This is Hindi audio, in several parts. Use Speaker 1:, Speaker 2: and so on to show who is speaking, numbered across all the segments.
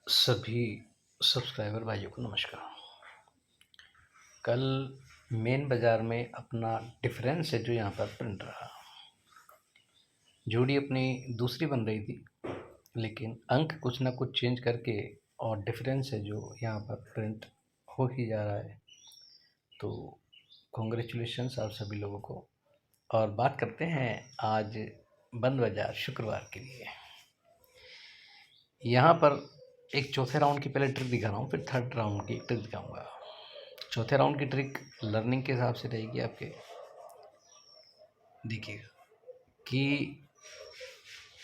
Speaker 1: सभी सब्सक्राइबर भाइयों को नमस्कार। कल मेन बाज़ार में अपना डिफरेंस है जो यहाँ पर प्रिंट रहा। जोड़ी अपनी दूसरी बन रही थी, लेकिन अंक कुछ ना कुछ चेंज करके और डिफरेंस है जो यहाँ पर प्रिंट हो ही जा रहा है। तो कॉन्ग्रेचुलेशंस आप सभी लोगों को। और बात करते हैं आज बंद बाज़ार शुक्रवार के लिए। यहाँ पर एक चौथे राउंड की पहले ट्रिक दिखा रहा हूँ, फिर थर्ड राउंड की ट्रिक दिखाऊंगा। चौथे राउंड की ट्रिक लर्निंग के हिसाब से रहेगी आपके। देखिएगा कि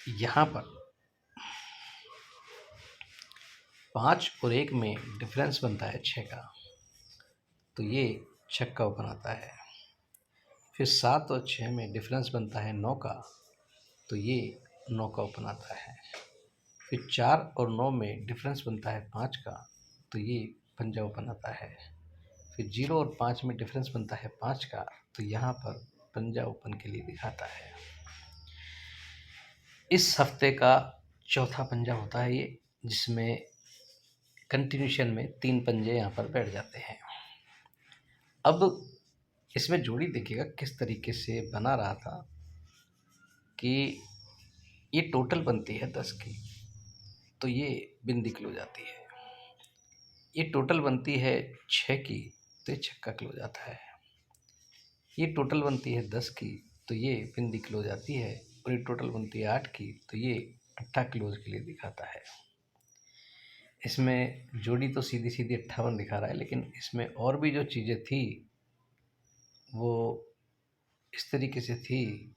Speaker 1: यहाँ पर 5 और 1 में डिफरेंस बनता है 6 का, तो ये छक्का ओपन आता है। फिर 7 और 6 में डिफरेंस बनता है 9 का, तो ये 9 का ओपन आता है। फिर 4 और 9 में डिफरेंस बनता है 5 का, तो ये पंजा ओपन आता है। फिर 0 और 5 में डिफरेंस बनता है 5 का, तो यहाँ पर पंजा ओपन के लिए दिखाता है। इस हफ्ते का चौथा पंजा होता है ये, जिसमें कंटिन्यूशन में 3 पंजे यहाँ पर बैठ जाते हैं। अब इसमें जोड़ी देखिएगा किस तरीके से बना रहा था कि ये टोटल बनती है 10 की, तो ये बिंदी क्लोज आती है। ये टोटल बनती है 6 की, तो ये छक्का क्लोज आता है। ये टोटल बनती है 10 की, तो ये बिंदी क्लोज आती है। और ये टोटल बनती है 8 की, तो ये अट्ठा क्लोज के लिए दिखाता है। इसमें जोड़ी तो सीधी सीधी 58 दिखा रहा है, लेकिन इसमें और भी जो चीज़ें थी वो इस तरीके से थी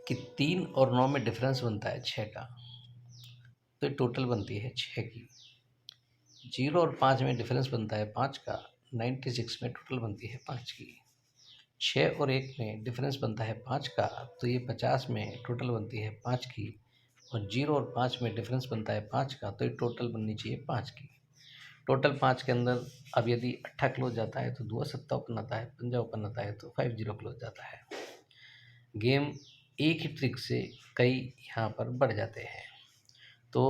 Speaker 1: कि 3 और 9 में डिफरेंस बनता है 6 का, तो ये टोटल बनती है 6 की। 0 और 5 में डिफरेंस बनता है 5 का, 96 में टोटल बनती है 5 की। 6 और 1 में डिफरेंस बनता है 5 का, तो ये 50 में टोटल बनती है 5 की। और 0 और 5 में डिफरेंस बनता है 5 का, तो ये टोटल बननी चाहिए 5 की। टोटल 5 के अंदर अब यदि अट्ठा क्लोज जाता है तो दुआ सत्ता ओपन आता है, पंजा ओपन आता है, तो 50 क्लोज जाता है। गेम एक ही ट्रिक से कई यहाँ पर बढ़ जाते हैं। तो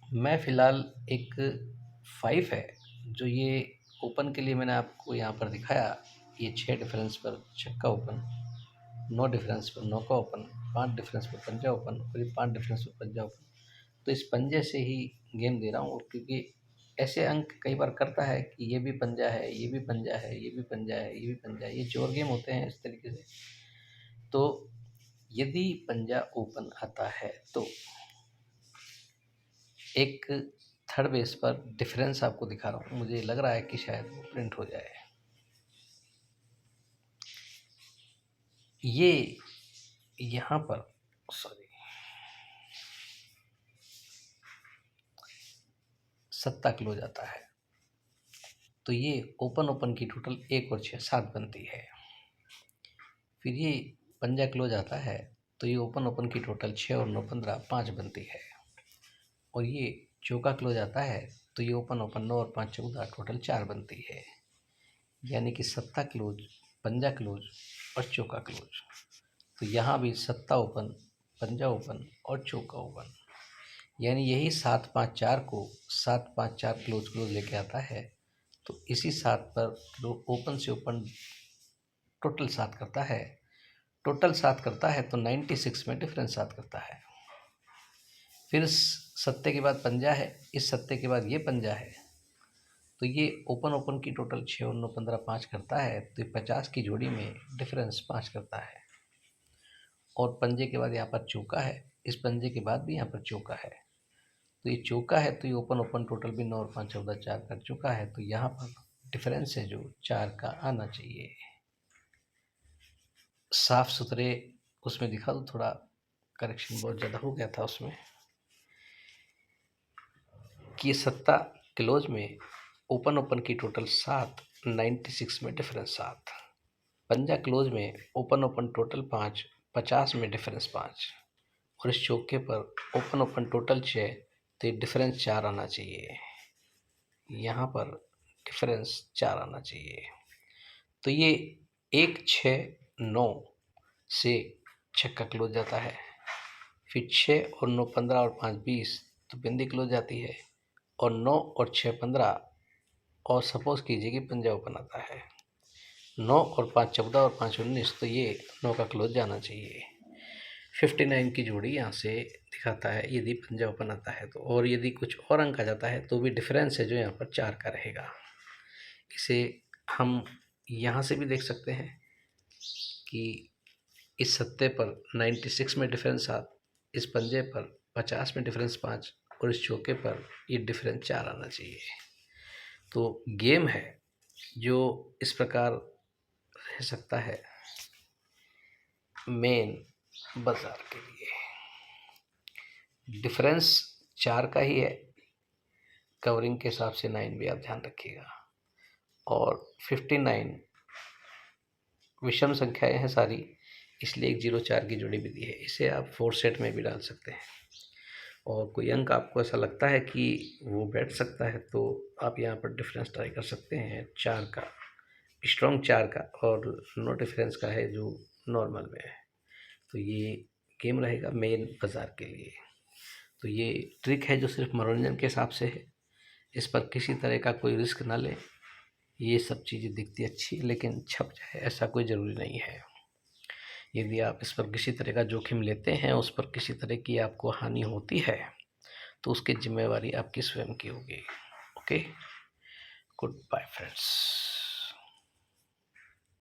Speaker 1: मैं फ़िलहाल एक 5 है जो ये ओपन के लिए मैंने आपको यहाँ पर दिखाया। ये 6 डिफरेंस पर छक्का ओपन, 9 डिफरेंस पर नौका ओपन, 5 डिफरेंस पर पंजा ओपन, और ये 5 डिफरेंस पर पंजा ओपन। तो इस पंजे से ही गेम दे रहा हूँ, क्योंकि ऐसे अंक कई बार करता है कि ये भी पंजा है, ये भी पंजा है, ये भी पंजा है, ये भी पंजा है। ये चोर गेम होते हैं इस तरीके से। तो यदि पंजा ओपन आता है तो एक थर्ड बेस पर डिफरेंस आपको दिखा रहा हूँ, मुझे लग रहा है कि शायद वो प्रिंट हो जाए। ये यहाँ पर सॉरी सत्ता क्लोज आता है, तो ये ओपन ओपन की टोटल 1 और 6 7 बनती है। फिर ये पंजा क्लोज आता है, तो ये ओपन ओपन की टोटल 6 और 9 15 5 बनती है। और ये चौका क्लोज आता है, तो ये ओपन ओपन 9 और 5 14 टोटल 4 बनती है। यानी कि सत्ता क्लोज, पंजा क्लोज और चौका क्लोज। तो यहाँ भी सत्ता ओपन, पंजा ओपन और चौका ओपन, यानी यही 7 5 4 को 7 5 4 क्लोज क्लोज लेके आता है। तो इसी 7 पर ओपन से ओपन टोटल 7 करता है। टोटल 7 करता है तो 96 में डिफरेंस 7 करता है। फिर सत्ते के बाद पंजा है, इस सत्ते के बाद ये पंजा है, तो ये ओपन ओपन की टोटल 6 और 9 15 5 करता है। तो ये 50 की जोड़ी में डिफरेंस 5 करता है। और पंजे के बाद यहाँ पर चौका है, इस पंजे के बाद भी यहाँ पर चौका है, तो ये चौका है, तो ये ओपन ओपन टोटल भी 9 और 5 14 4 कर चुका है। तो यहाँ पर डिफरेंस है जो 4 का आना चाहिए। साफ सुथरे उसमें दिखा दो, थोड़ा करेक्शन बहुत ज़्यादा हो गया था उसमें, कि ये सत्ता क्लोज में ओपन ओपन की टोटल 7, 96 में डिफरेंस 7। पंजा क्लोज में ओपन ओपन टोटल 5, 50 में डिफरेंस 5। और इस चौके पर ओपन ओपन टोटल 6, तो ये डिफरेंस 4 आना चाहिए। यहाँ पर डिफरेंस 4 आना चाहिए। तो ये 1 6 9 से छक्का क्लोज जाता है। फिर 6 और 9 15 और 5 20, तो बिंदी क्लोज जाती है। और 9 और 6 15, और सपोज कीजिए कि पंजा ओपन आता है। 9 और 5 14 और 5 19, तो ये 9 का क्लोज जाना चाहिए। 59 की जोड़ी यहाँ से दिखाता है यदि पंजा ओपन आता है तो, और यदि कुछ और अंक आ जाता है तो भी डिफरेंस है जो यहाँ पर 4 का रहेगा। इसे हम यहाँ से भी देख सकते हैं कि इस सत्ते पर 96 में डिफरेंस 7, इस पंजे पर 50 में डिफरेंस 5, और इस चौके पर ये डिफरेंस 4 आना चाहिए। तो गेम है जो इस प्रकार रह सकता है मेन बाजार के लिए। डिफरेंस 4 का ही है, कवरिंग के हिसाब से 9 भी आप ध्यान रखिएगा। और 59 विषम संख्याएं हैं सारी, इसलिए एक 0 4 की जोड़ी भी दी है। इसे आप 4 सेट में भी डाल सकते हैं। और कोई अंक आपको ऐसा लगता है कि वो बैठ सकता है तो आप यहाँ पर डिफरेंस ट्राई कर सकते हैं 4 का, स्ट्रॉन्ग 4 का, और नो डिफरेंस का है जो नॉर्मल में है। तो ये गेम रहेगा मेन बाज़ार के लिए। तो ये ट्रिक है जो सिर्फ मनोरंजन के हिसाब से है, इस पर किसी तरह का कोई रिस्क ना लें। ये सब चीज़ें दिखती अच्छी है लेकिन छप जाए ऐसा कोई ज़रूरी नहीं है। यदि आप इस पर किसी तरह का जोखिम लेते हैं, उस पर किसी तरह की आपको हानि होती है, तो उसकी जिम्मेवारी आपकी स्वयं की होगी। Okay, goodbye friends.